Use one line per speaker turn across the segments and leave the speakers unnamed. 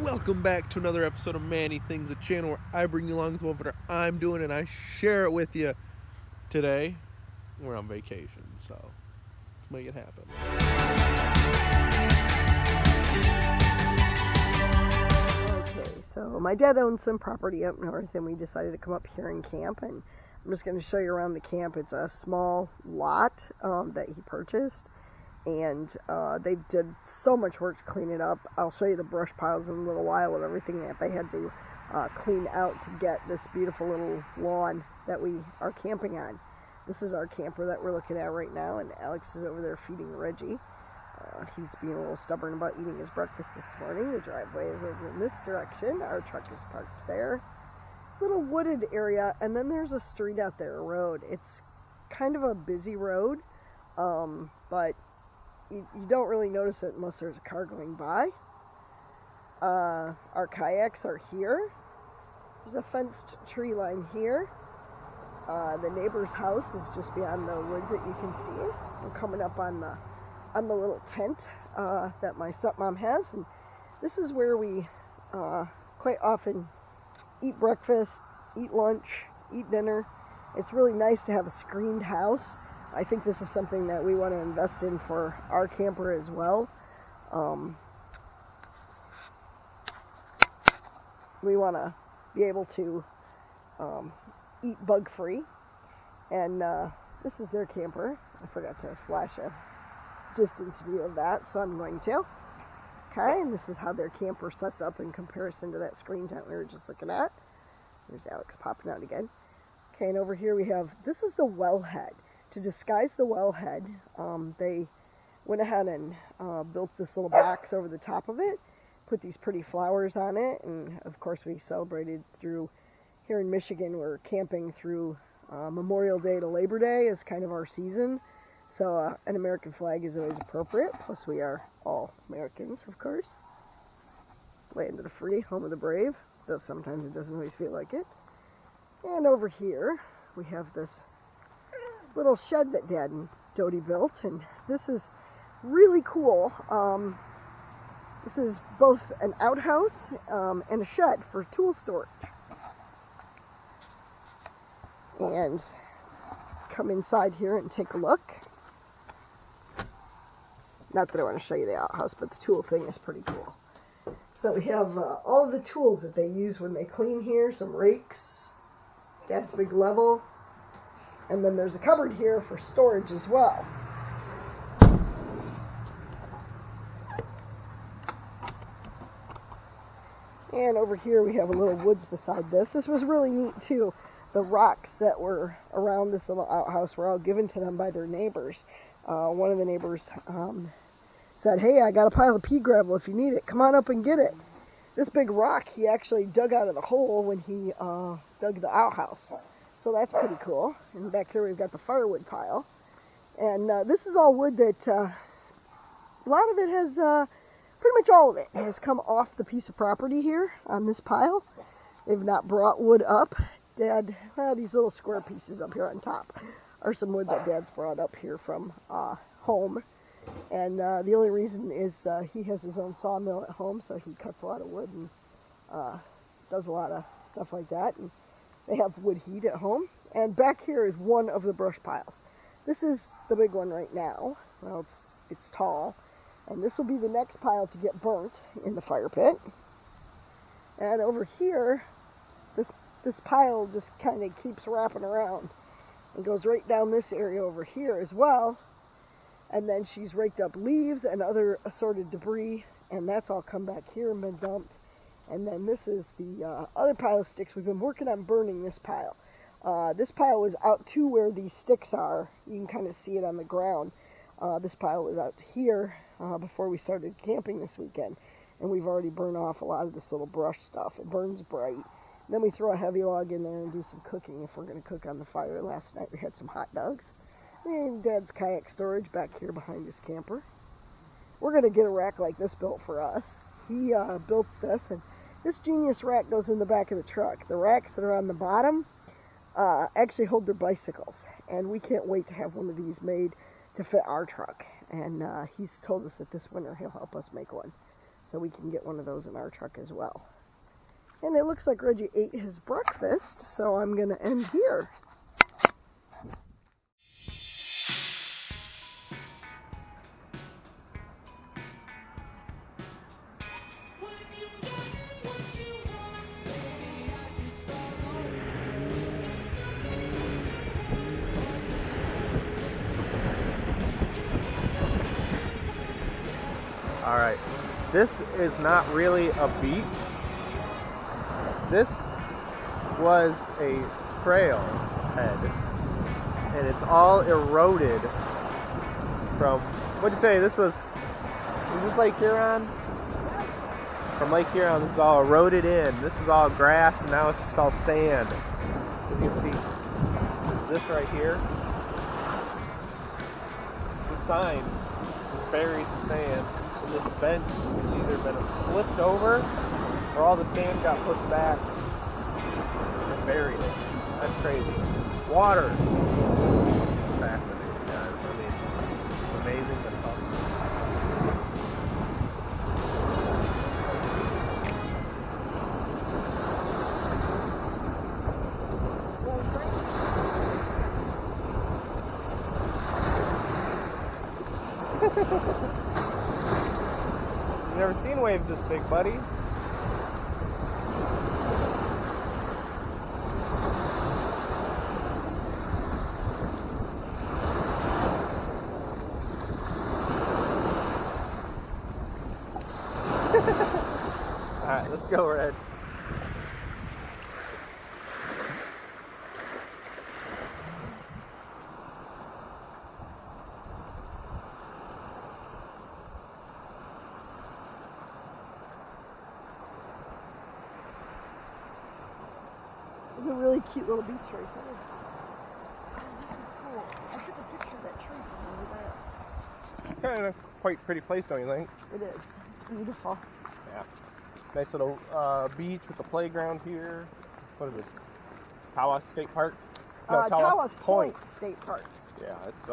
Welcome back to another episode of Manny Things, a channel where I bring you along with what I'm doing and I share it with you. Today, we're on vacation, so let's make it happen.
Okay, so my dad owns some property up north and we decided to come up here and camp, and I'm just going to show you around the camp. It's a small lot that he purchased, and they did so much work to clean it up. I'll show you the brush piles in a little while of everything that they had to clean out to get this beautiful little lawn that we are camping on. This is our camper that we're looking at right now, and Alex is over there feeding Reggie. He's being a little stubborn about eating his breakfast this morning. The driveway is over in this direction. Our truck is parked there. Little wooded area, and then there's a street out there, a road. It's kind of a busy road, but you don't really notice it unless there's a car going by. Our kayaks are here. There's a fenced tree line here. The neighbor's house is just beyond the woods that you can see. We're coming up on the little tent that my stepmom has, and this is where we quite often eat breakfast, eat lunch, eat dinner. It's really nice to have a screened house. I think this is something that we want to invest in for our camper as well. We want to be able to eat bug-free, and this is their camper. I forgot to flash a distance view of that, so I'm going to. Okay, and this is how their camper sets up in comparison to that screen tent we were just looking at. There's Alex popping out again. Okay, and over here we have, this is the wellhead. To disguise the wellhead, they went ahead and built this little box over the top of it, put these pretty flowers on it, and of course we celebrated through, here in Michigan, we're camping through Memorial Day to Labor Day is kind of our season. So an American flag is always appropriate, plus we are all Americans, of course. Land of the free, home of the brave, though sometimes it doesn't always feel like it. And over here, we have this little shed that Dad and Dodie built, and this is really cool. This is both an outhouse and a shed for tool storage. And come inside here and take a look. Not that I want to show you the outhouse, but the tool thing is pretty cool. So we have all of the tools that they use when they clean here. Some rakes, Dad's big level, and then there's a cupboard here for storage as well. And over here we have a little woods beside this. This was really neat too. The rocks that were around this little outhouse were all given to them by their neighbors. One of the neighbors said, "Hey, I got a pile of pea gravel if you need it. Come on up and get it." This big rock he actually dug out of the hole when he dug the outhouse. So that's pretty cool. And back here we've got the firewood pile. And this is all wood that, a lot of it has, pretty much all of it has come off the piece of property here on this pile. They've not brought wood up. Dad, these little square pieces up here on top are some wood that Dad's brought up here from home. And the only reason is he has his own sawmill at home, so he cuts a lot of wood and does a lot of stuff like that. And they have wood heat at home. And back here is one of the brush piles. This is the big one right now. Well, it's tall. And this will be the next pile to get burnt in the fire pit. And over here, this pile just kind of keeps wrapping around and goes right down this area over here as well. And then she's raked up leaves and other assorted debris, and that's all come back here and been dumped. And then this is the other pile of sticks. We've been working on burning this pile. This pile was out to where these sticks are. You can kind of see it on the ground. This pile was out to here before we started camping this weekend. And we've already burned off a lot of this little brush stuff. It burns bright. Then we throw a heavy log in there and do some cooking if we're going to cook on the fire. Last night we had some hot dogs. And Dad's kayak storage back here behind his camper. We're going to get a rack like this built for us. He built this, and this genius rack goes in the back of the truck. The racks that are on the bottom actually hold their bicycles, and we can't wait to have one of these made to fit our truck. And he's told us that this winter he'll help us make one. so we can get one of those in our truck as well. And it looks like Reggie ate his breakfast, so I'm going to end here.
Alright, this is not really a beach. This was a trailhead, and it's all eroded from, what'd you say, is this Lake Huron? From Lake Huron, this is all eroded in. This was all grass, and now it's just all sand. As you can see, this right here, the sign buries sand. And this bench has either been flipped over or all the sand got pushed back and buried it. That's crazy. Water. Fascinating, guys. I mean, it's amazing to talk You've never seen waves this big, buddy. Alright, let's go, Red.
It's a really cute little beach right there. Oh, this is cool. I took a picture of that tree from over there.
Kind of quite pretty place, don't you think?
It is. It's beautiful.
Yeah. Nice little beach with the playground here. What is this? Tawas State Park? No,
Tawas Point State Park.
Yeah, it's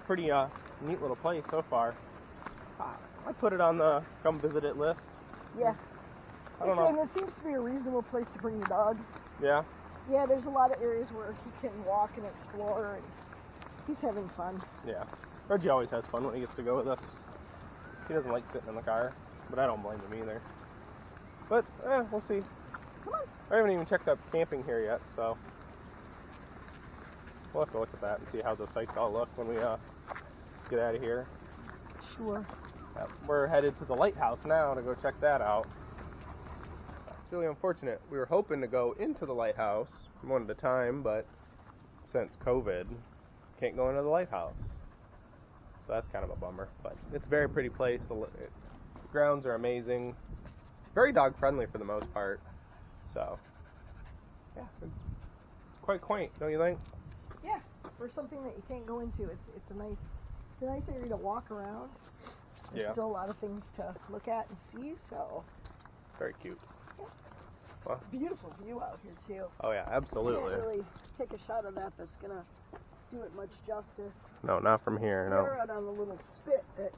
pretty neat little place so far. I put it on the come visit it list.
Yeah.
I don't know.
And it seems to be a reasonable place to bring your dog.
Yeah.
Yeah, there's a lot of areas where he can walk and explore, and he's having fun.
Yeah. Reggie always has fun when he gets to go with us. He doesn't like sitting in the car, but I don't blame him either. But, we'll see.
Come on.
I haven't even checked out camping here yet, so we'll have to look at that and see how the sites all look when we get out of here.
Sure.
We're headed to the lighthouse now to go check that out. It's really unfortunate. We were hoping to go into the lighthouse one at a time, but since COVID, can't go into the lighthouse. So that's kind of a bummer. But it's a very pretty place. The grounds are amazing. Very dog friendly for the most part. So, yeah, it's quite quaint, don't you think?
Yeah, for something that you can't go into, it's a nice area to walk around. There's still a lot of things to look at and see, so.
Very cute.
Well, beautiful view out here too.
Oh yeah, absolutely.
Can't really take a shot of that that's gonna do it much justice.
No, not from here. No.
We're out on a little spit that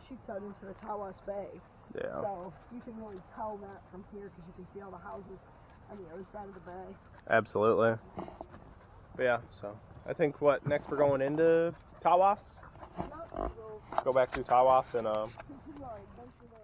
shoots out into the Tawas Bay.
Yeah.
So you can really tell that from here because you can see all the houses on the other side of the bay.
Absolutely. But yeah, so I think next we're going into Tawas. Go back to Tawas and
Continue our adventure there.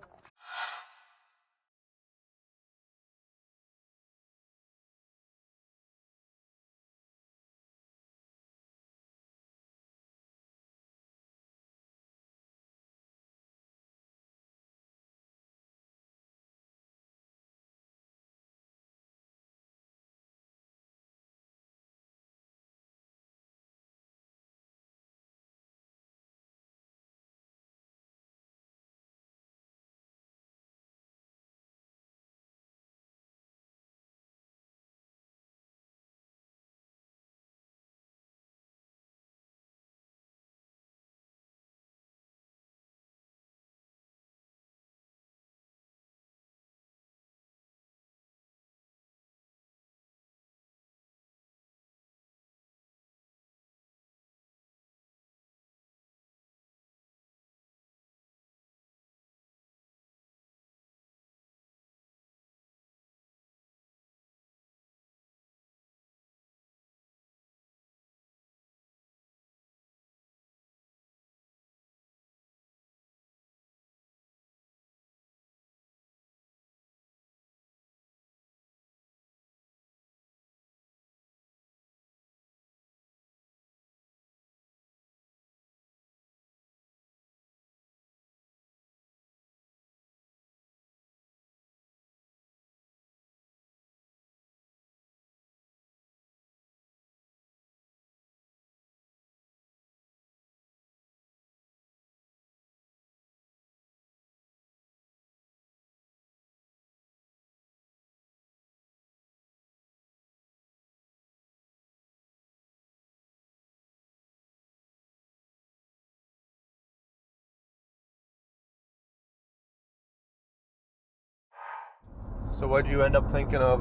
So what did you end up thinking of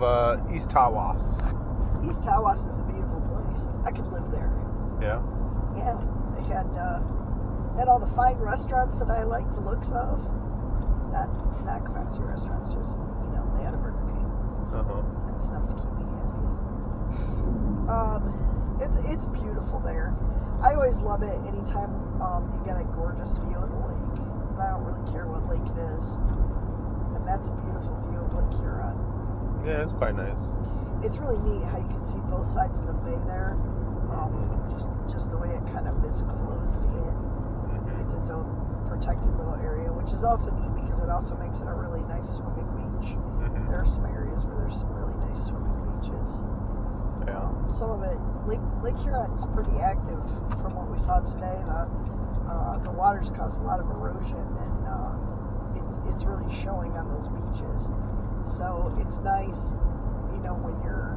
East Tawas?
East Tawas is a beautiful place. I could live there.
Yeah.
Yeah, they had all the fine restaurants that I like the looks of. Not fancy restaurants, just they had a Burger King. That's enough to keep me happy. It's beautiful there. I always love it anytime you get a gorgeous view of the lake. And I don't really care what lake it is. And that's a beautiful view of Lake Huron.
Yeah, it's quite nice.
It's really neat how you can see both sides of the bay there. Just the way it kind of is closed in. It's its own protected little area, which is also neat because it also makes it a really nice swimming beach. There are some areas where there's some really nice swimming beaches.
Yeah.
Some of it, Lake Huron's pretty active from what we saw today. The water's caused a lot of erosion, and it's really showing on those beaches. So it's nice, when you're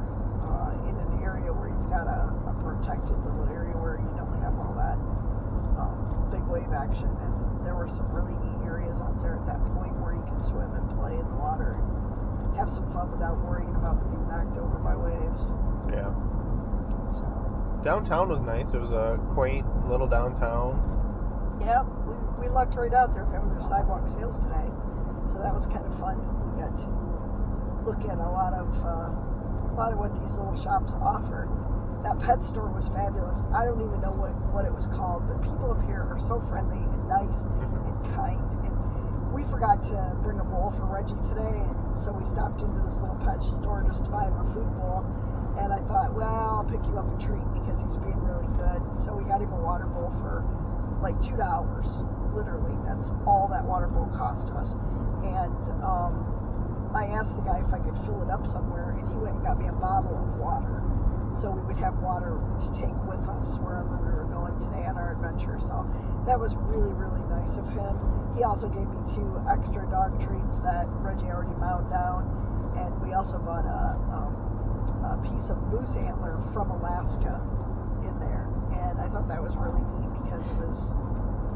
in an area where you've got a protected little area where you don't have all that big wave action. And there were some really neat areas out there at that point where you can swim and play in the water and have some fun without worrying about being knocked over by waves.
Yeah.
So.
Downtown was nice. It was a quaint little downtown.
Yeah, we lucked right out there having their sidewalk sales today, so that was kind of fun. We got to look at a lot of what these little shops offer. That pet store was fabulous. I don't even know what it was called, but people up here are so friendly and nice and kind. And we forgot to bring a bowl for Reggie today, and so we stopped into this little pet store just to buy him a food bowl. And I thought, well, I'll pick you up a treat because he's being really good. So we got him a water bowl for like $2. Literally, that's all that water bowl cost us. And I asked the guy if I could fill it up somewhere, and he went and got me a bottle of water. So we would have water to take with us wherever we were going today on our adventure. So that was really, really nice of him. He also gave me 2 extra dog treats that Reggie already mowed down. And we also bought a piece of moose antler from Alaska in there. And I thought that was really neat because it was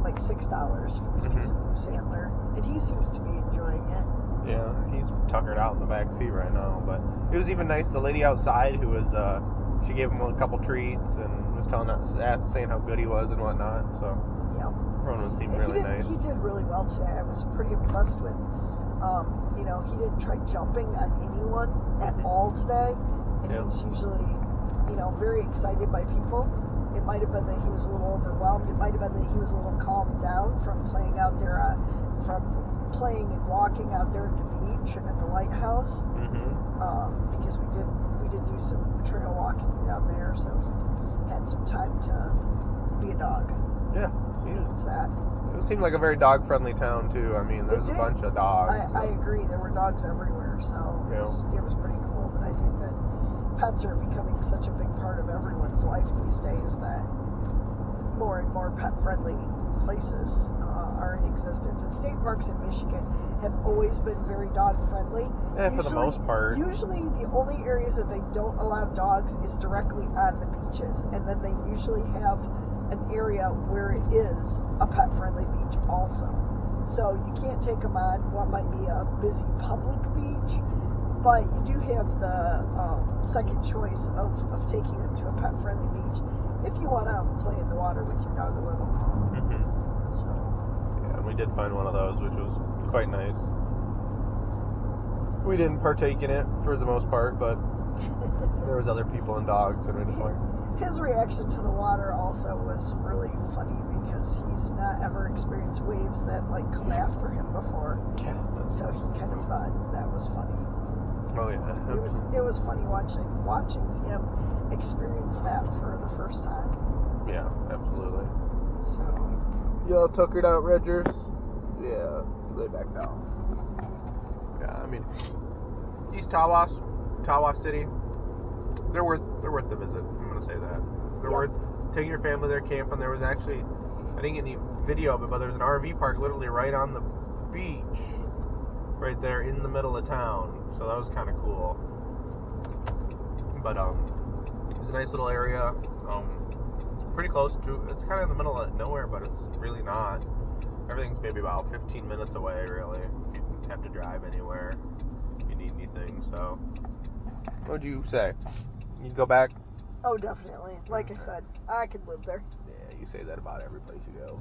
like $6 for this piece of moose antler. And he seems to be enjoying it.
Yeah, he's tuckered out in the back seat right now. But it was even nice. The lady outside who was... she gave him a couple treats and was saying how good he was and whatnot. So
yeah,
everyone seemed really nice.
He did really well today. I was pretty impressed with. He didn't try jumping on anyone at all today, and he's usually, very excited by people. It might have been that he was a little overwhelmed. It might have been that he was a little calmed down from playing out there, from playing and walking out there at the beach and at the lighthouse. Because we did do some trail walking down there, so he had some time to be a dog.
Yeah,
he needs that.
It seemed like a very dog-friendly town too. I mean, there's a bunch of dogs.
I agree. There were dogs everywhere, so it was pretty cool. But I think that pets are becoming such a big part of everyone's life these days that more and more pet-friendly places are in existence. And state parks in Michigan have always been very dog-friendly.
Yeah, for the most part.
Usually the only areas that they don't allow dogs is directly on the beaches. And then they usually have an area where it is a pet-friendly beach also. So you can't take them on what might be a busy public beach, but you do have the second choice of taking them to a pet-friendly beach if you want to play in the water with your dog a little. So.
Yeah, we did find one of those, which was quite nice. We didn't partake in it for the most part, but there was other people and dogs, and we just like...
His reaction to the water also was really funny because he's not ever experienced waves that come after him before.
Yeah.
So he kind of thought that was funny.
Oh yeah.
It was funny watching him experience that for the first time.
Yeah, absolutely.
So.
Y'all tuckered out, Rogers? Yeah, lay back down. Yeah, I mean, East Tawas City, they're worth the visit. I'm gonna say that. They're worth taking your family there camping. There was actually, I didn't get any video of it, but there's an RV park literally right on the beach, right there in the middle of town. So that was kind of cool. But it's a nice little area. Pretty close to. It's kind of in the middle of nowhere, but it's really not. Everything's maybe about 15 minutes away, really. You don't have to drive anywhere. You need anything. everything. So, what would you say? You'd go back?
Oh, definitely. Like I said, I could live there.
Yeah, you say that about every place you go.